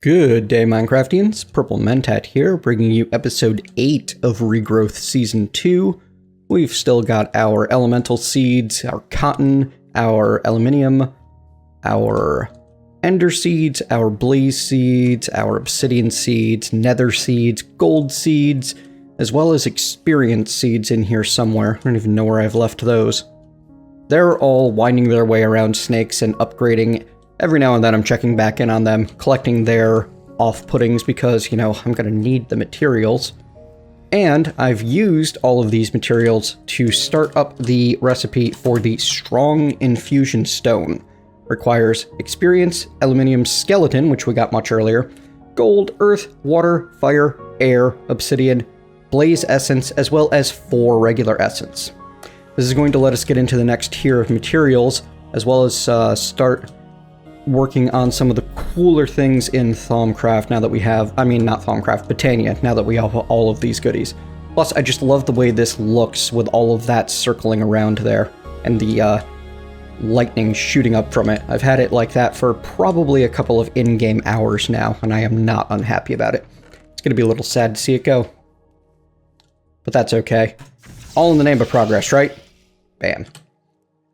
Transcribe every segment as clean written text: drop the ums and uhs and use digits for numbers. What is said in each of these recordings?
Good day, Minecraftians. Purple Mentat here, bringing you episode 8 of Regrowth Season 2. We've still got our elemental seeds, our cotton, our aluminium, our ender seeds, our blaze seeds, our obsidian seeds, nether seeds, gold seeds, as well as experience seeds in here somewhere. I don't even know where I've left those. They're all winding their way around snakes and upgrading. Every now and then I'm checking back in on them, collecting their off-puttings because, you know, I'm going to need the materials. And I've used all of these materials to start up the recipe for the strong infusion stone. Requires experience, aluminium skeleton, which we got much earlier, gold, earth, water, fire, air, obsidian, blaze essence, as well as 4 regular essence. This is going to let us get into the next tier of materials, as well as start working on some of the cooler things in Thaumcraft now that we have, not Thaumcraft, Botania, now that we have all of these goodies. Plus, I just love the way this looks with all of that circling around there, and the lightning shooting up from it. I've had it like that for probably a couple of in-game hours now, and I am not unhappy about it. It's going to be a little sad to see it go. But that's okay. All in the name of progress, right? Bam.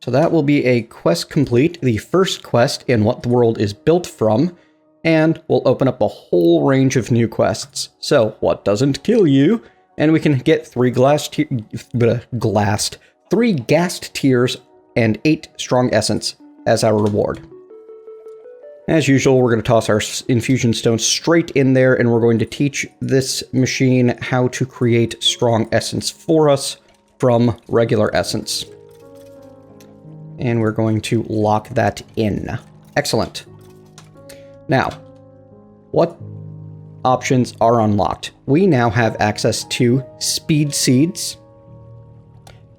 So that will be a quest complete, the first quest in what the world is built from, and we'll open up a whole range of new quests. So, what doesn't kill you? And we can get 3 ghast tears and 8 strong essence as our reward. As usual, we're going to toss our infusion stone straight in there, and we're going to teach this machine how to create strong essence for us from regular essence. And we're going to lock that in. Excellent. Now, what options are unlocked? We now have access to speed seeds,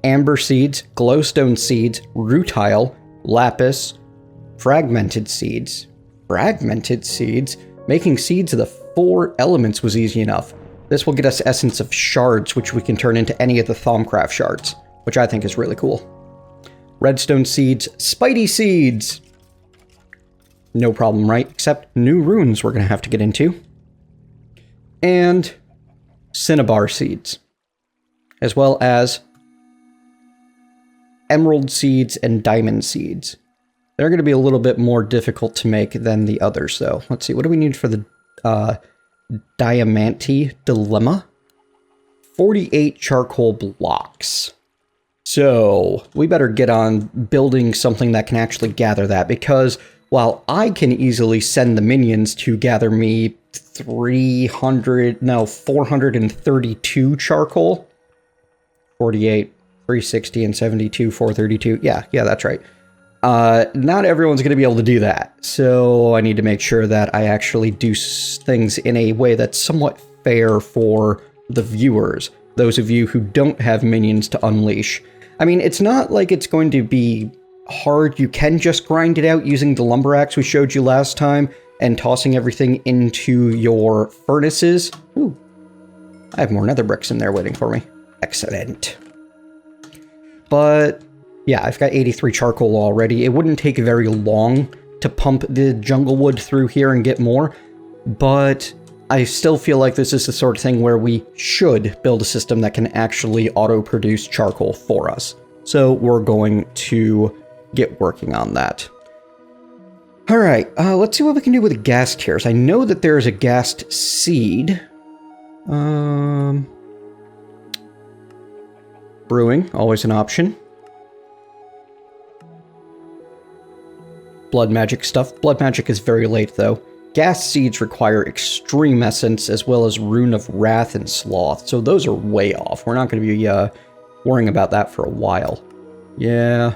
amber seeds, glowstone seeds, rutile, lapis, fragmented seeds. Fragmented seeds? Making seeds of the 4 elements was easy enough. This will get us essence of shards, which we can turn into any of the Thaumcraft shards, which I think is really cool. Redstone seeds, Spidey seeds! No problem, right? Except new runes we're going to have to get into. And cinnabar seeds. As well as emerald seeds and diamond seeds. They're going to be a little bit more difficult to make than the others, though. Let's see, what do we need for the Diamante Dilemma? 48 charcoal blocks. So, we better get on building something that can actually gather that, because while I can easily send the minions to gather me 432 charcoal, 48, 360, and 72, 432, yeah, that's right. Not everyone's going to be able to do that, so I need to make sure that I actually do things in a way that's somewhat fair for the viewers, those of you who don't have minions to unleash. I mean, it's not like it's going to be hard. You can just grind it out using the lumber axe we showed you last time and tossing everything into your furnaces. Ooh, I have more nether bricks in there waiting for me. Excellent. But yeah, I've got 83 charcoal already. It wouldn't take very long to pump the jungle wood through here and get more, but I still feel like this is the sort of thing where we should build a system that can actually auto-produce charcoal for us. So we're going to get working on that. Alright, let's see what we can do with ghast tears. I know that there is a ghast seed. Brewing, always an option. Blood magic stuff. Blood magic is very late, though. Ghast seeds require extreme essence, as well as rune of wrath and sloth, so those are way off. We're not going to be worrying about that for a while. Yeah.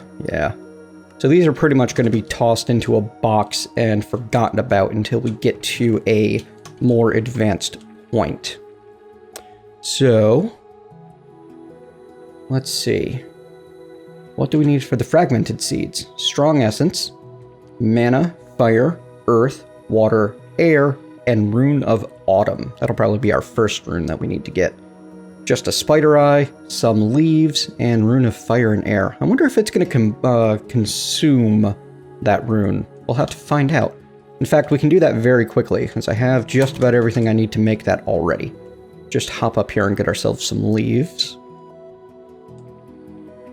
So these are pretty much going to be tossed into a box and forgotten about until we get to a more advanced point. So, let's see. What do we need for the fragmented seeds? Strong essence, mana, fire, earth, water, air, and rune of autumn. That'll probably be our first rune that we need to get. Just a spider eye, some leaves, and rune of fire and air. I wonder if it's going to consume that rune. We'll have to find out. In fact, we can do that very quickly, since I have just about everything I need to make that already. Just hop up here and get ourselves some leaves.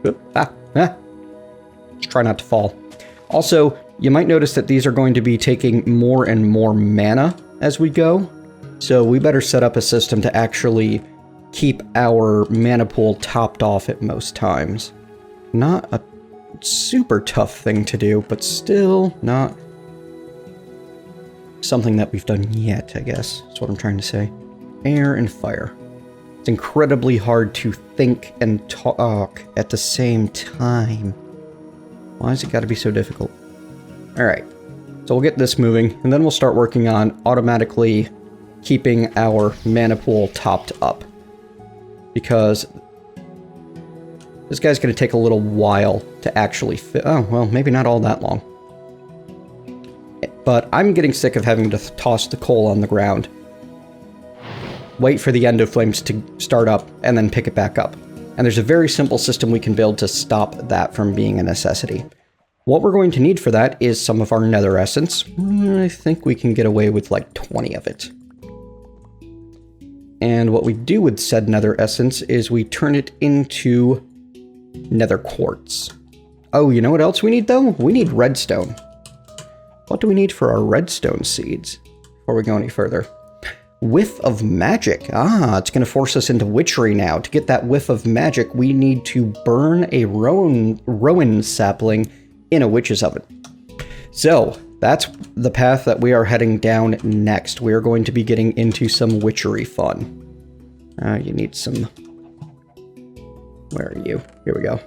Oop, Let's try not to fall. Also, you might notice that these are going to be taking more and more mana as we go. So we better set up a system to actually keep our mana pool topped off at most times. Not a super tough thing to do, but still not something that we've done yet, I guess. That's what I'm trying to say. Air and fire. It's incredibly hard to think and talk at the same time. Why has it got to be so difficult? Alright, so we'll get this moving, and then we'll start working on automatically keeping our mana pool topped up. Because this guy's going to take a little while to actually fit. Oh, well, maybe not all that long. But I'm getting sick of having to toss the coal on the ground, wait for the end of flames to start up, and then pick it back up. And there's a very simple system we can build to stop that from being a necessity. What we're going to need for that is some of our nether essence. I think we can get away with like 20 of it. And what we do with said nether essence is we turn it into nether quartz. Oh, you know what else we need though? We need redstone. What do we need for our redstone seeds before we go any further? Whiff of magic. Ah, it's going to force us into witchery now. To get that whiff of magic, we need to burn a rowan sapling in a witch's oven. So, that's the path that we are heading down next. We are going to be getting into some witchery fun. You need some... Where are you? Here we go.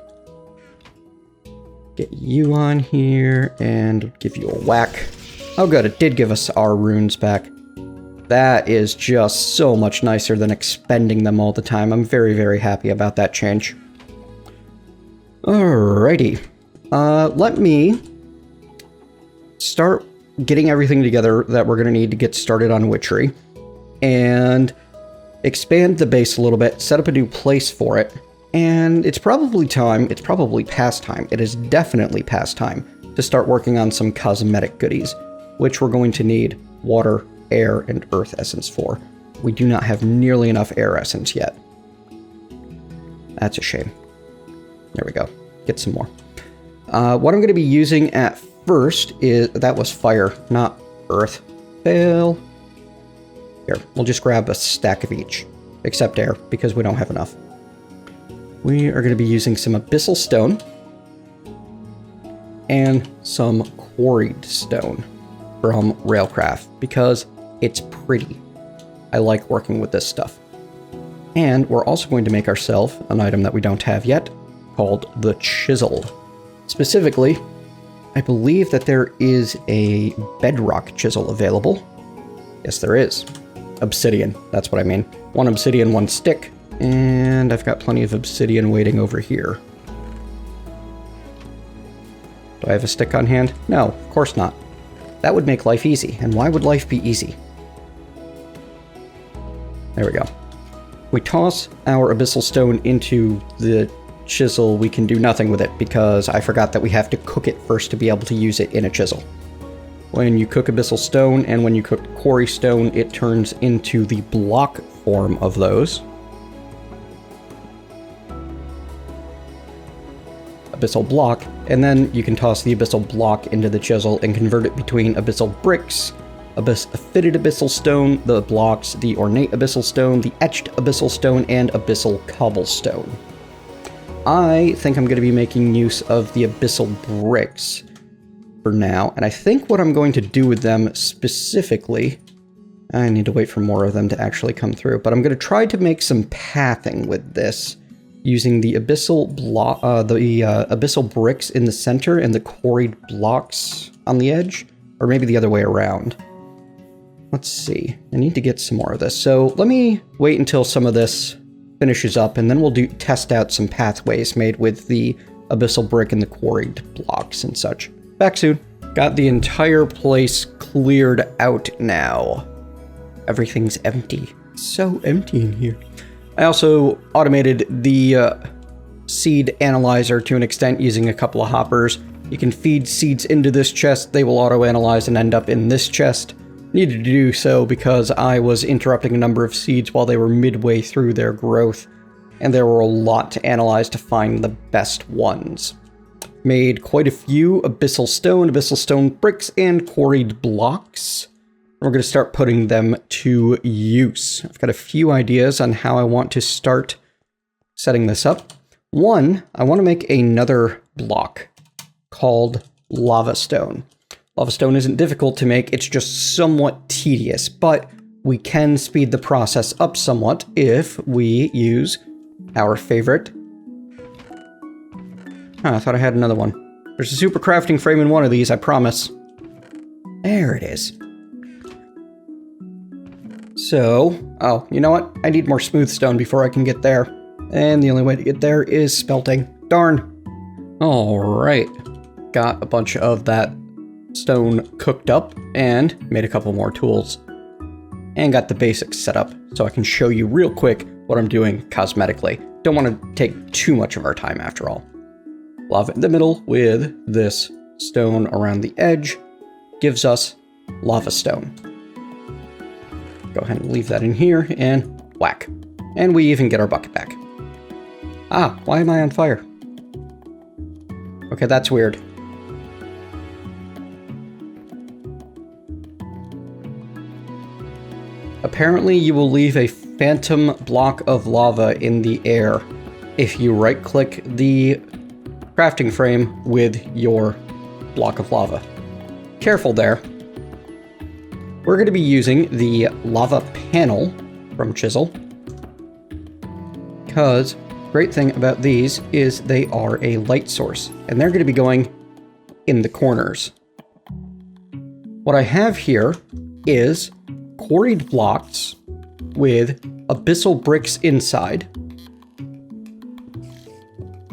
Get you on here and give you a whack. Oh good, it did give us our runes back. That is just so much nicer than expending them all the time. I'm very, very happy about that change. Alrighty. Let me start getting everything together that we're going to need to get started on witchery. And expand the base a little bit, set up a new place for it. And it's probably time, it's probably past time, it is definitely past time to start working on some cosmetic goodies, which we're going to need water, air, and earth essence for. We do not have nearly enough air essence yet. That's a shame. There we go. Get some more. What I'm going to be using at first is... That was fire, not earth. Fail. Here, we'll just grab a stack of each, except air, because we don't have enough. We are going to be using some abyssal stone and some quarried stone from Railcraft because it's pretty. I like working with this stuff. And we're also going to make ourselves an item that we don't have yet called the chisel. Specifically, I believe that there is a bedrock chisel available. Yes, there is. Obsidian, that's what I mean. One obsidian, one stick. And I've got plenty of obsidian waiting over here. Do I have a stick on hand? No, of course not. That would make life easy. And why would life be easy? There we go. We toss our abyssal stone into the chisel. We can do nothing with it because I forgot that we have to cook it first to be able to use it in a chisel. When you cook abyssal stone and when you cook quarry stone, it turns into the block form of those. Abyssal block, and then you can toss the abyssal block into the chisel and convert it between abyssal bricks, a fitted abyssal stone, the blocks, the ornate abyssal stone, the etched abyssal stone, and abyssal cobblestone. I think I'm going to be making use of the abyssal bricks for now, and I think what I'm going to do with them specifically... I need to wait for more of them to actually come through, but I'm going to try to make some pathing with this, using the abyssal abyssal bricks in the center and the quarried blocks on the edge, or maybe the other way around. Let's see. I need to get some more of this. So let me wait until some of this finishes up, and then we'll test out some pathways made with the abyssal brick and the quarried blocks and such. Back soon. Got the entire place cleared out now. Everything's empty. So empty in here. I also automated the seed analyzer to an extent using a couple of hoppers. You can feed seeds into this chest, they will auto-analyze and end up in this chest. Needed to do so because I was interrupting a number of seeds while they were midway through their growth, and there were a lot to analyze to find the best ones. Made quite a few abyssal stone bricks, and quarried blocks. We're going to start putting them to use. I've got a few ideas on how I want to start setting this up. One, I want to make another block called lava stone. Lava stone isn't difficult to make, it's just somewhat tedious, but we can speed the process up somewhat if we use our favorite. I thought I had another one. There's a super crafting frame in one of these, I promise. There it is. So, oh, you know what? I need more smooth stone before I can get there. And the only way to get there is smelting. Darn. Alright. Got a bunch of that stone cooked up and made a couple more tools. And got the basics set up so I can show you real quick what I'm doing cosmetically. Don't want to take too much of our time after all. Lava in the middle with this stone around the edge gives us lava stone. Go ahead and leave that in here and whack. And we even get our bucket back. Ah, why am I on fire? Okay, that's weird. Apparently you will leave a phantom block of lava in the air if you right-click the crafting frame with your block of lava. Careful there. We're going to be using the lava panel from Chisel, because great thing about these is they are a light source, and they're going to be going in the corners. What I have here is quarried blocks with abyssal bricks inside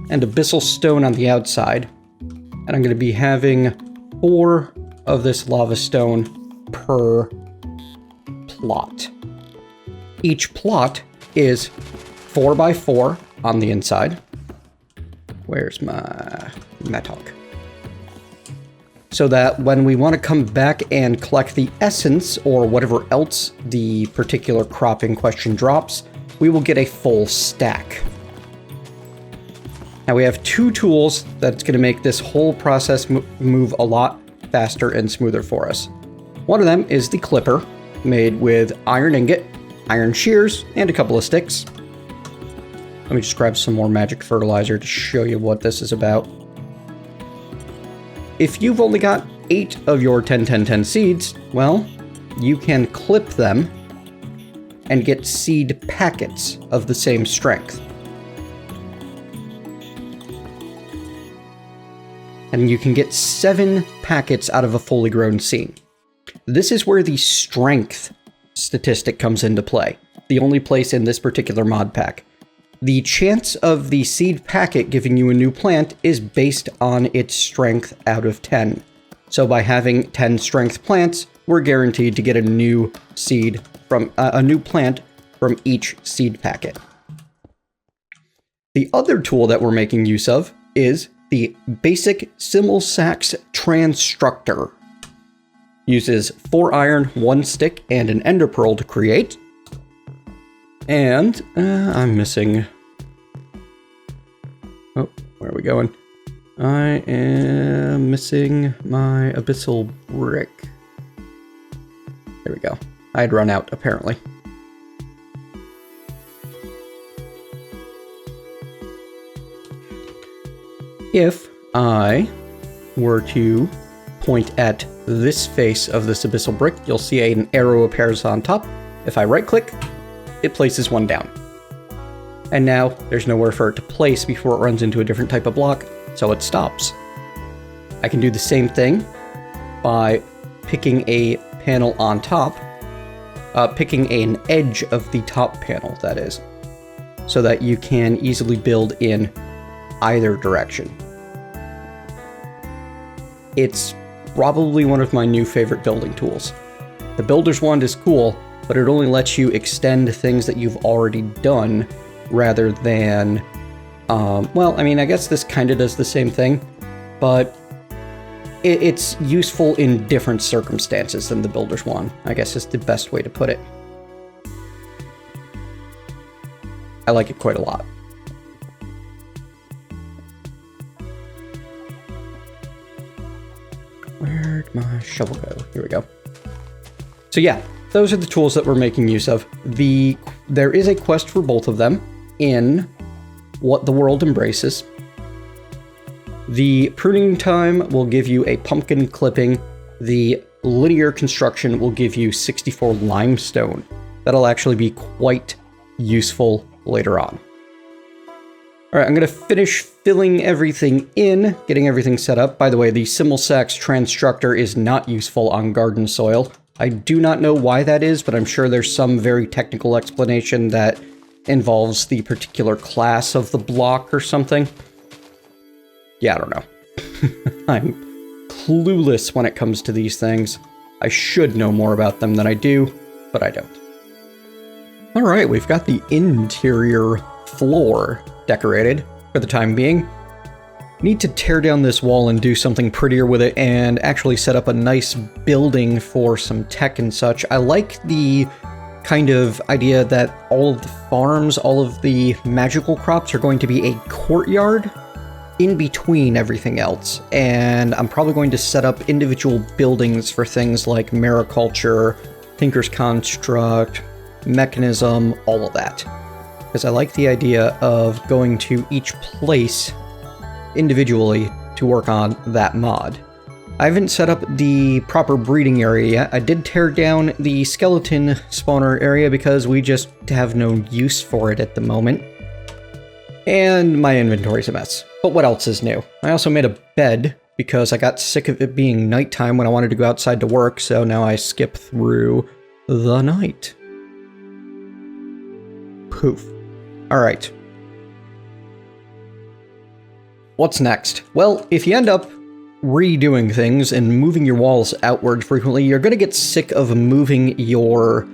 and abyssal stone on the outside, and I'm going to be having 4 of this lava stone per plot. Each plot is 4 by 4 on the inside. Where's my mattock? So that when we want to come back and collect the essence or whatever else the particular crop in question drops, we will get a full stack. Now we have 2 tools that's going to make this whole process move a lot faster and smoother for us. One of them is the clipper, made with iron ingot, iron shears, and a couple of sticks. Let me just grab some more magic fertilizer to show you what this is about. If you've only got 8 of your 10-10-10 seeds, well, you can clip them and get seed packets of the same strength. And you can get 7 packets out of a fully grown seed. This is where the strength statistic comes into play, the only place in this particular mod pack. The chance of the seed packet giving you a new plant is based on its strength out of 10. So by having 10 strength plants, we're guaranteed to get a new seed from a new plant from each seed packet. The other tool that we're making use of is the basic Simulsax Transtructor. Uses 4 iron, 1 stick, and an ender pearl to create. And I'm missing... Oh, where are we going? I am missing my abyssal brick. There we go. I had run out, apparently. If I were to point at this face of this abyssal brick, you'll see an arrow appears on top. If I right-click, it places one down. And now there's nowhere for it to place before it runs into a different type of block, so it stops. I can do the same thing by picking a panel on top, picking an edge of the top panel, that is, so that you can easily build in either direction. It's probably one of my new favorite building tools. The Builder's Wand is cool, but it only lets you extend things that you've already done rather than, well, I mean, I guess this kind of does the same thing, but it's useful in different circumstances than the builder's one, I guess is the best way to put it. I like it quite a lot. Where'd my shovel go? Here we go. So yeah, those are the tools that we're making use of. There is a quest for both of them in What the World Embraces. The pruning time will give you a pumpkin clipping. The linear construction will give you 64 limestone. That'll actually be quite useful later on. All right, I'm going to finish filling everything in, getting everything set up. By the way, the Simulsax Transstructor is not useful on garden soil. I do not know why that is, but I'm sure there's some very technical explanation that involves the particular class of the block or something. Yeah, I don't know. I'm clueless when it comes to these things. I should know more about them than I do, but I don't. All right, we've got the interior floor decorated for the time being. Need to tear down this wall and do something prettier with it and actually set up a nice building for some tech and such. I like the kind of idea that all of the farms, all of the magical crops are going to be a courtyard in between everything else. And I'm probably going to set up individual buildings for things like mariculture, Tinker's Construct, Mechanism, all of that. Because I like the idea of going to each place individually to work on that mod. I haven't set up the proper breeding area yet. I did tear down the skeleton spawner area because we just have no use for it at the moment. And my inventory's a mess. But what else is new? I also made a bed because I got sick of it being nighttime when I wanted to go outside to work, so now I skip through the night. Poof. Alright. What's next? Well, if you end up redoing things and moving your walls outward frequently, you're going to get sick of moving your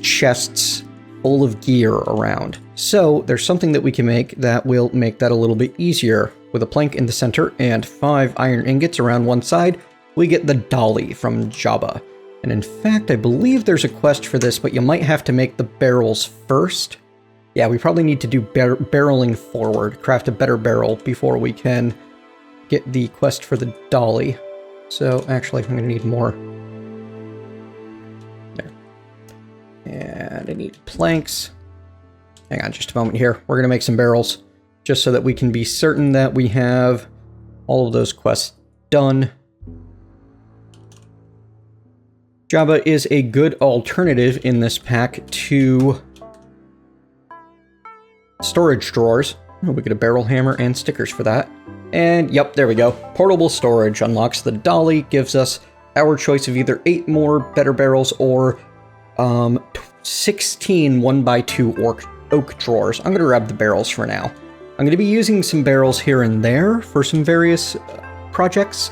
chests full of gear around. So there's something that we can make that will make that a little bit easier. With a plank in the center and 5 iron ingots around one side, we get the dolly from Jabba. And in fact, I believe there's a quest for this, but you might have to make the barrels first. Yeah, we probably need to do barreling forward, craft a better barrel before we can get the quest for the dolly. So actually, I'm going to need more. There. And I need planks. Hang on just a moment here. We're going to make some barrels just so that we can be certain that we have all of those quests done. Jabba is a good alternative in this pack to storage drawers. Oh, we get a barrel hammer and stickers for that. And yep, there we go. Portable storage unlocks the dolly, gives us our choice of either 8 more better barrels or 16 1x2 oak drawers. I'm going to grab the barrels for now. I'm going to be using some barrels here and there for some various projects,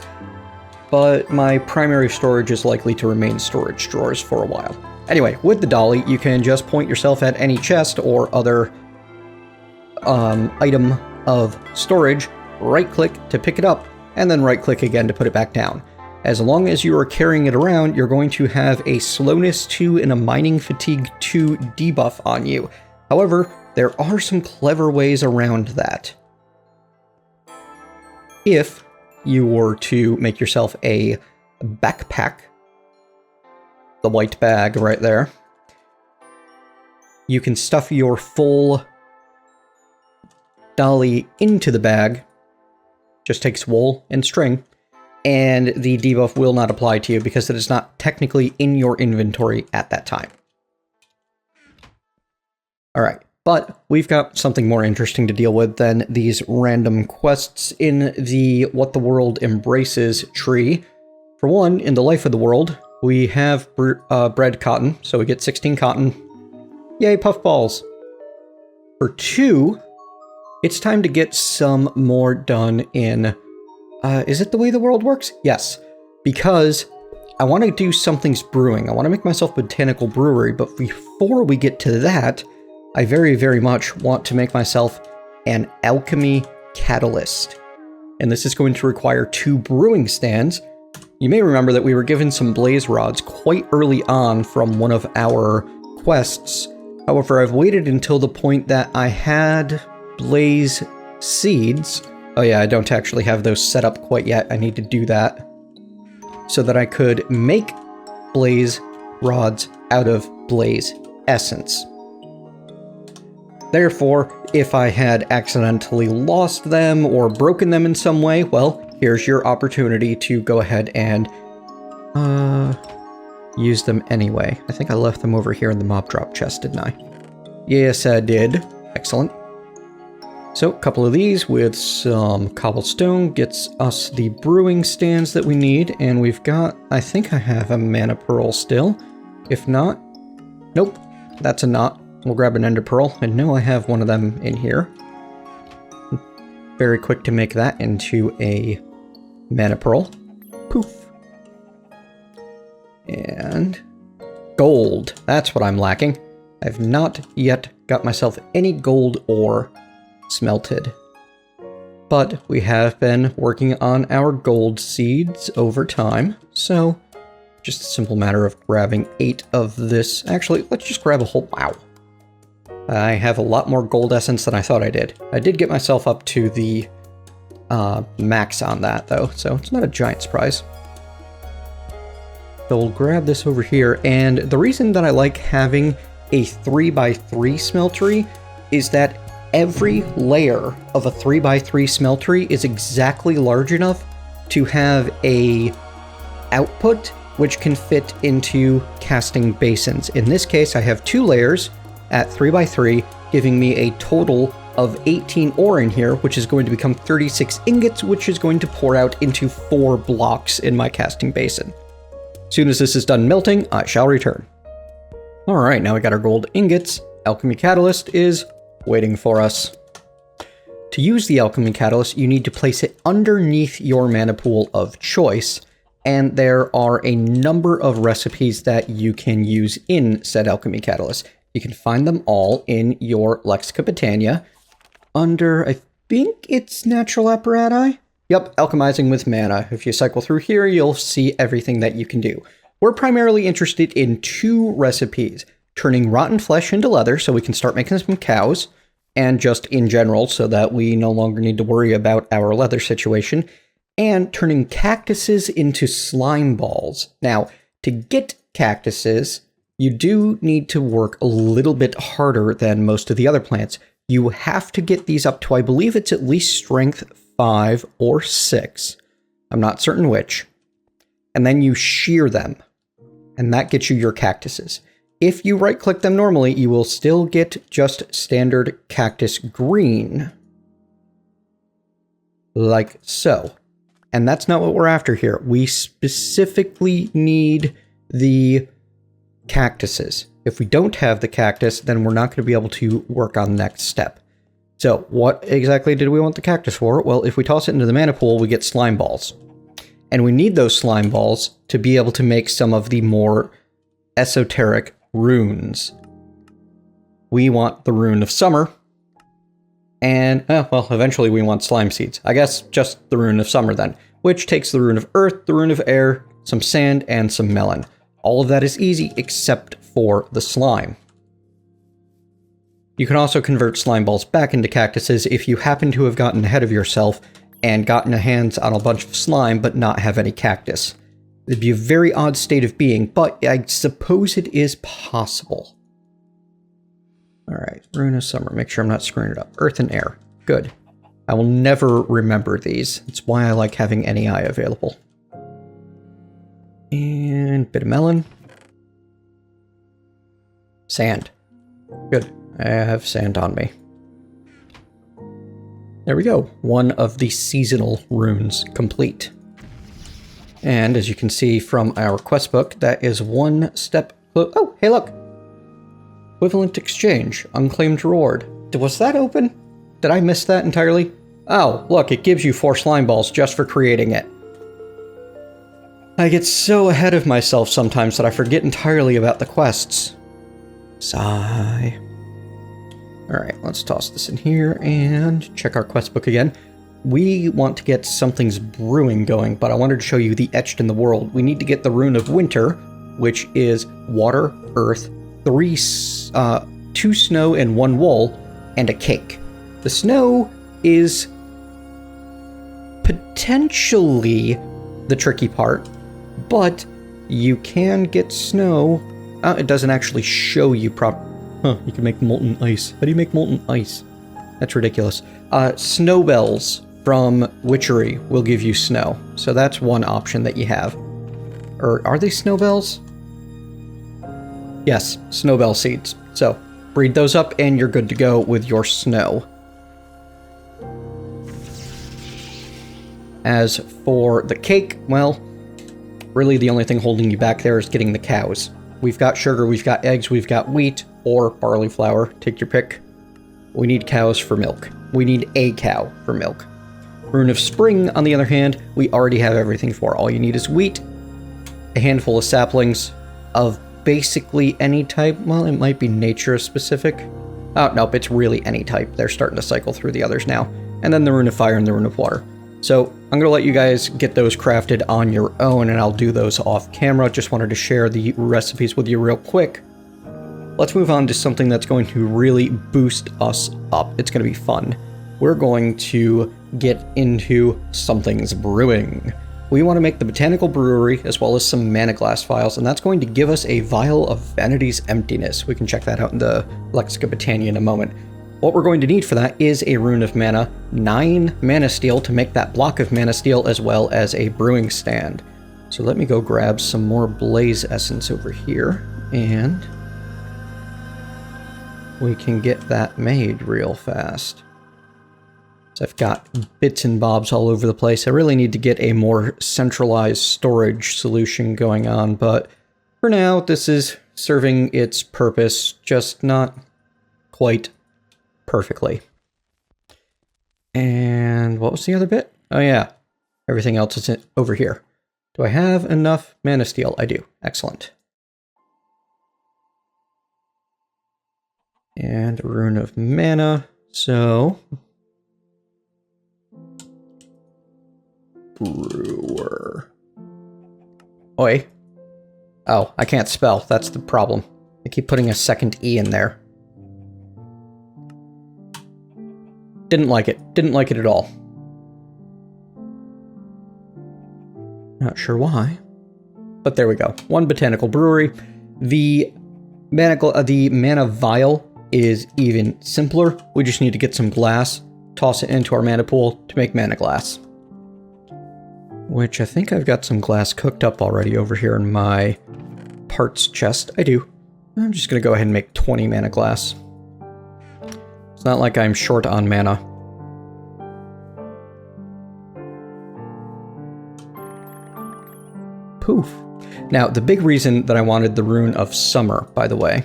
but my primary storage is likely to remain storage drawers for a while. Anyway, with the dolly, you can just point yourself at any chest or other item of storage, right-click to pick it up, and then right-click again to put it back down. As long as you are carrying it around, you're going to have a slowness 2 and a mining fatigue 2 debuff on you. However, there are some clever ways around that. If you were to make yourself a backpack, the white bag right there, you can stuff your full dolly into the bag, just takes wool and string, and the debuff will not apply to you because it is not technically in your inventory at that time. Alright, but we've got something more interesting to deal with than these random quests in the What the World Embraces tree. For one, in the Life of the World, we have bred cotton, so we get 16 cotton. Yay, puffballs! For 2, it's time to get some more done in... is it the way the world works? Yes, because I want to do something's brewing. I want to make myself a botanical brewery, but before we get to that, I very, very much want to make myself an alchemy catalyst. and this is going to require 2 brewing stands. You may remember that we were given some blaze rods quite early on from one of our quests. However, I've waited until the point that I had blaze seeds. Oh yeah, I don't actually have those set up quite yet. I need to do that so that I could make blaze rods out of blaze essence. Therefore, if I had accidentally lost them or broken them in some way, well, here's your opportunity to go ahead and use them anyway. I think I left them over here in the mob drop chest, didn't I? Yes, I did. Excellent. So, a couple of these with some cobblestone gets us the brewing stands that we need, and we've got, I think I have a mana pearl still. If not, nope, that's a knot. We'll grab an ender pearl, and no, I have one of them in here. Very quick to make that into a mana pearl. Poof. And gold. That's what I'm lacking. I've not yet got myself any gold ore smelted. But we have been working on our gold seeds over time, so just a simple matter of grabbing 8 of this. Actually, let's just grab a whole... Wow. I have a lot more gold essence than I thought I did. I did get myself up to the max on that, though, so it's not a giant surprise. So we'll grab this over here, and the reason that I like having a 3x3 smeltery is that every layer of a 3x3 smeltery is exactly large enough to have a output which can fit into casting basins. In this case, I have 2 layers at 3x3, giving me a total of 18 ore in here, which is going to become 36 ingots, which is going to pour out into 4 blocks in my casting basin. As soon as this is done melting, I shall return. Alright, now we got our gold ingots. Alchemy Catalyst is waiting for us. To use the Alchemy Catalyst, you need to place it underneath your mana pool of choice, and there are a number of recipes that you can use in said Alchemy Catalyst. You can find them all in your Botania under, I think it's Natural Apparatus? Yep, Alchemizing with Mana. If you cycle through here, you'll see everything that you can do. We're primarily interested in 2 recipes. Turning rotten flesh into leather so we can start making some cows, and just in general so that we no longer need to worry about our leather situation, and turning cactuses into slime balls. Now, to get cactuses, you do need to work a little bit harder than most of the other plants. You have to get these up to, I believe it's at least strength 5 or 6. I'm not certain which. And then you shear them, and that gets you your cactuses. If you right-click them normally, you will still get just standard cactus green. Like so. And that's not what we're after here. We specifically need the cactuses. If we don't have the cactus, then we're not going to be able to work on the next step. So, what exactly did we want the cactus for? Well, if we toss it into the mana pool, we get slime balls. And we need those slime balls to be able to make some of the more esoteric runes. We want the rune of summer, and, well, eventually we want slime seeds. I guess just the rune of summer then, which takes the rune of earth, the rune of air, some sand, and some melon. All of that is easy except for the slime. You can also convert slime balls back into cactuses if you happen to have gotten ahead of yourself and gotten a hands on a bunch of slime but not have any cactus. It'd be a very odd state of being, but I suppose it is possible. Alright, Rune of Summer. Make sure I'm not screwing it up. Earth and Air. Good. I will never remember these. It's why I like having NEI available. And bit of melon. Sand. Good. I have sand on me. There we go. One of the seasonal runes complete. And as you can see from our quest book, that is one step... Oh, hey look! Equivalent exchange. Unclaimed reward. Was that open? Did I miss that entirely? Oh, look, it gives you 4 slime balls just for creating it. I get so ahead of myself sometimes that I forget entirely about the quests. Sigh. Alright, let's toss this in here and check our quest book again. we want to get something's brewing going, but I wanted to show you the etched in the world. We need to get the rune of winter, which is water, earth, 2 snow and 1 wool, and a cake. The snow is potentially the tricky part, but you can get snow. It doesn't actually show you you can make molten ice. How do you make molten ice? That's ridiculous. Snow bells from witchery will give you snow. So that's one option that you have. Or are they snow bells? Yes, snow bell seeds. So breed those up and you're good to go with your snow. As for the cake, well, really the only thing holding you back there is getting the cows. We've got sugar, we've got eggs, we've got wheat or barley flour. Take your pick. We need cows for milk. We need a cow for milk. Rune of Spring, on the other hand, we already have everything for. All you need is wheat, a handful of saplings of basically any type. Well, it might be nature specific. Oh, nope, it's really any type. They're starting to cycle through the others now. And then the Rune of Fire and the Rune of Water. So I'm going to let you guys get those crafted on your own, and I'll do those off camera. Just wanted to share the recipes with you real quick. Let's move on to something that's going to really boost us up. It's going to be fun. We're going to get into something's brewing. We want to make the botanical brewery as well as some mana glass vials, and that's going to give us a vial of Vanity's Emptiness. We can check that out in the Lexica Botania in a moment. What we're going to need for that is a Rune of Mana, 9 Mana Steel to make that block of Mana Steel, as well as a brewing stand. So let me go grab some more Blaze Essence over here, and we can get that made real fast. So I've got bits and bobs all over the place. I really need to get a more centralized storage solution going on, but for now, this is serving its purpose, just not quite perfectly. And what was the other bit? Oh yeah, everything else is over here. Do I have enough Mana Steel? I do. Excellent. And a Rune of Mana, so brewer. Oi. Oh, I can't spell. That's the problem. I keep putting a second E in there. Didn't like it. Didn't like it at all. Not sure why. But there we go. 1 botanical brewery. The mana vial is even simpler. We just need to get some glass, toss it into our mana pool to make mana glass. Which I think I've got some glass cooked up already over here in my parts chest. I do. I'm just going to go ahead and make 20 mana glass. It's not like I'm short on mana. Poof. Now, the big reason that I wanted the Rune of Summer, by the way,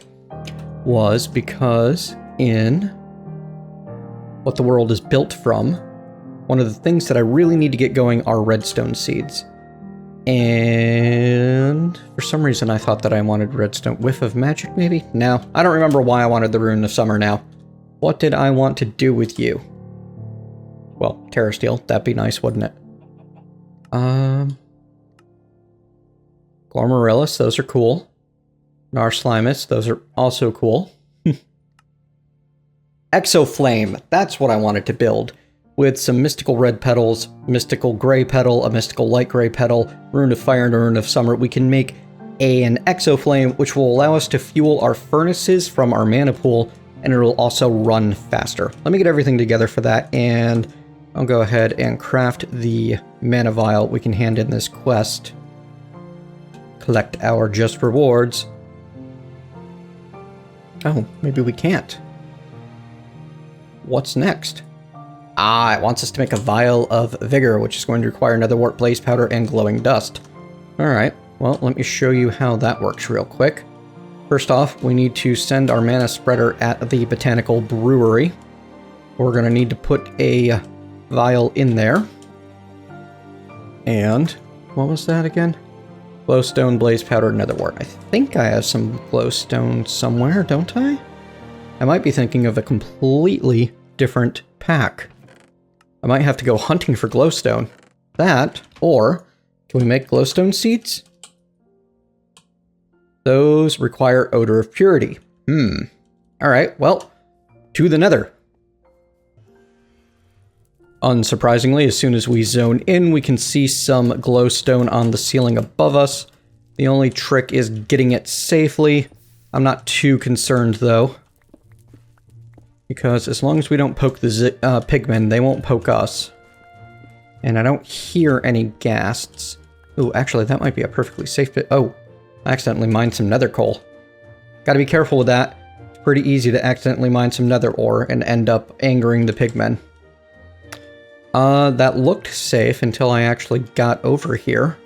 was because in what the world is built from, one of the things that I really need to get going are redstone seeds. And for some reason I thought that I wanted redstone. Whiff of magic, maybe? No, I don't remember why I wanted the Rune of Summer now. What did I want to do with you? Well, Terra Steel, that'd be nice, wouldn't it? Glormarillus, those are cool. Narslimus, those are also cool. Exoflame, that's what I wanted to build. With some mystical red petals, mystical gray petal, a mystical light gray petal, Rune of Fire and a Rune of Summer, we can make an exoflame, which will allow us to fuel our furnaces from our mana pool, and it'll also run faster. Let me get everything together for that, and I'll go ahead and craft the mana vial. We can hand in this quest. Collect our just rewards. Oh, maybe we can't. What's next? Ah, it wants us to make a vial of vigor, which is going to require another warp blaze powder and glowing dust. Alright, well, let me show you how that works real quick. First off, we need to send our mana spreader at the botanical brewery. We're going to need to put a vial in there. And what was that again? Glowstone, blaze powder, nether wart. I think I have some glowstone somewhere, don't I? I might be thinking of a completely different pack. I might have to go hunting for glowstone. That, or can we make glowstone seeds? Those require odor of purity. Alright, well, to the nether. Unsurprisingly, as soon as we zone in, we can see some glowstone on the ceiling above us. The only trick is getting it safely. I'm not too concerned, though. Because as long as we don't poke the pigmen, they won't poke us. And I don't hear any ghasts. Ooh, actually, that might be a perfectly safe bit. Oh, I accidentally mined some nether coal. Gotta be careful with that. It's pretty easy to accidentally mine some nether ore and end up angering the pigmen. That looked safe until I actually got over here.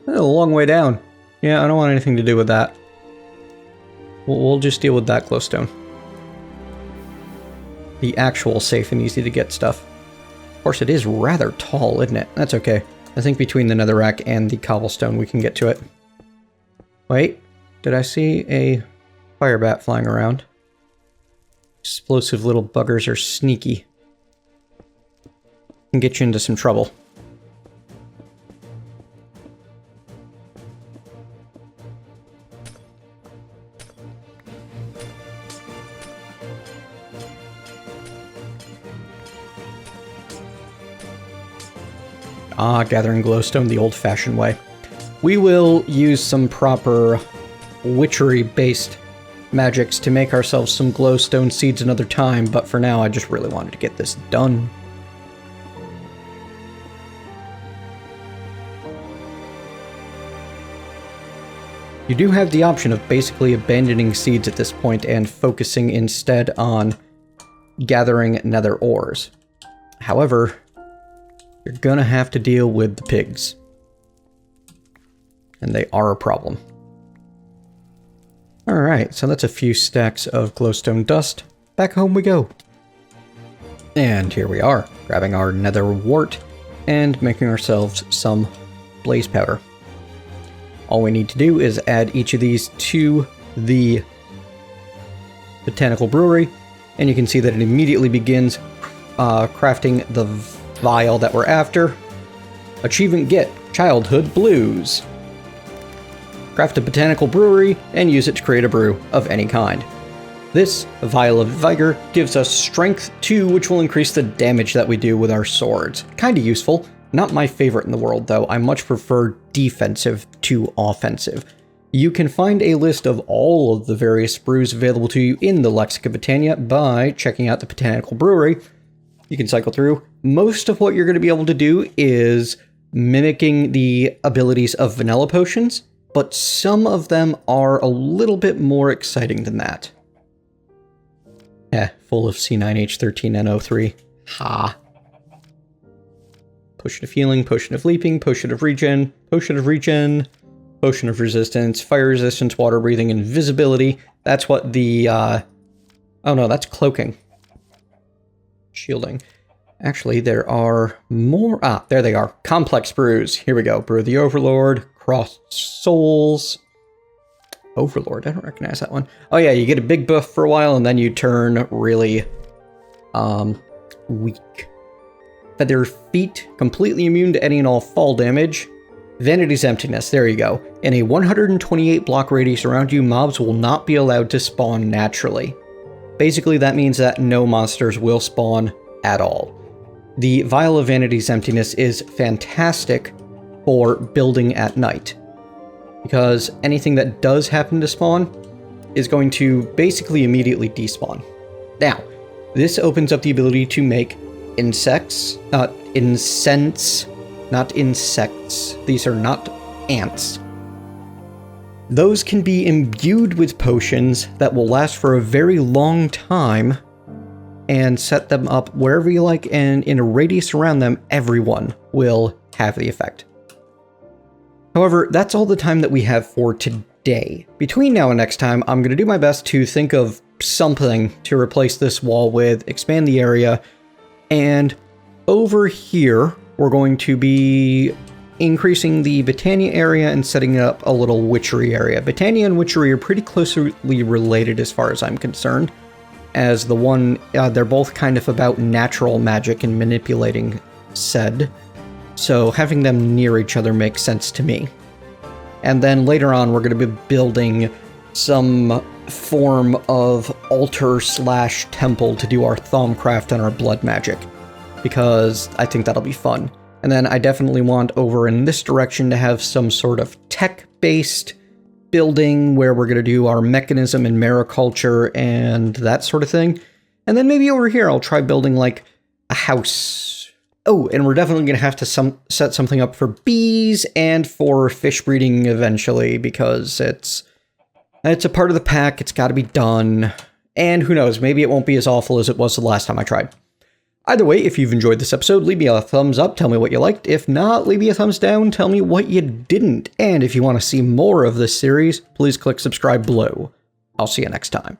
A long way down. Yeah, I don't want anything to do with that. We'll just deal with that glowstone. The actual safe and easy to get stuff. Of course, it is rather tall, isn't it? That's okay. I think between the netherrack and the cobblestone, we can get to it. Wait, did I see a fire bat flying around? Explosive little buggers are sneaky. Can get you into some trouble. Gathering glowstone the old-fashioned way. We will use some proper witchery-based magics to make ourselves some glowstone seeds another time, but for now I just really wanted to get this done. You do have the option of basically abandoning seeds at this point and focusing instead on gathering nether ores. However, you're gonna have to deal with the pigs. And they are a problem. Alright, so that's a few stacks of glowstone dust. Back home we go. And here we are, grabbing our nether wart and making ourselves some blaze powder. All we need to do is add each of these to the botanical brewery, and you can see that it immediately begins crafting the vial that we're after. Achievement get, Childhood Blues. Craft a botanical brewery and use it to create a brew of any kind. This vial of vigor gives us strength 2, which will increase the damage that we do with our swords. Kinda useful. Not my favorite in the world, though. I much prefer defensive to offensive. You can find a list of all of the various brews available to you in the Lexica Botania by checking out the Botanical Brewery. You can cycle through. Most of what you're going to be able to do is mimicking the abilities of vanilla potions, but some of them are a little bit more exciting than that. Full of C9H13NO3. Ha. Potion of healing, potion of leaping, potion of regen, potion of regen, potion of resistance, fire resistance, water breathing, invisibility. That's what the, oh no, that's cloaking. Shielding. Actually, there are more, there they are. Complex brews. Here we go. Brew of the Overlord, Crossed Souls. Overlord, I don't recognize that one. Oh yeah, you get a big buff for a while and then you turn really, weak. Feather Feet, completely immune to any and all fall damage. Vanity's Emptiness, there you go. In a 128 block radius around you, mobs will not be allowed to spawn naturally. Basically, that means that no monsters will spawn at all. The Vial of Vanity's Emptiness is fantastic for building at night, because anything that does happen to spawn is going to basically immediately despawn. Now, this opens up the ability to make incense, not insects. These are not ants. Those can be imbued with potions that will last for a very long time and set them up wherever you like, and in a radius around them, everyone will have the effect. However, that's all the time that we have for today. Between now and next time, I'm going to do my best to think of something to replace this wall with, expand the area, and over here, we're going to be increasing the Botania area and setting up a little witchery area. Botania and witchery are pretty closely related as far as I'm concerned. as the one, they're both kind of about natural magic and manipulating said, so having them near each other makes sense to me. And then later on, we're going to be building some form of altar/temple to do our Thaumcraft and our blood magic, because I think that'll be fun. And then I definitely want over in this direction to have some sort of tech-based building where we're going to do our mechanism and mariculture and that sort of thing. And then maybe over here I'll try building like a house. Oh, and we're definitely going to have to set something up for bees and for fish breeding eventually, because it's a part of the pack, it's got to be done. And who knows, maybe it won't be as awful as it was the last time I tried. Either way, if you've enjoyed this episode, leave me a thumbs up, tell me what you liked. If not, leave me a thumbs down, tell me what you didn't. And if you want to see more of this series, please click subscribe below. I'll see you next time.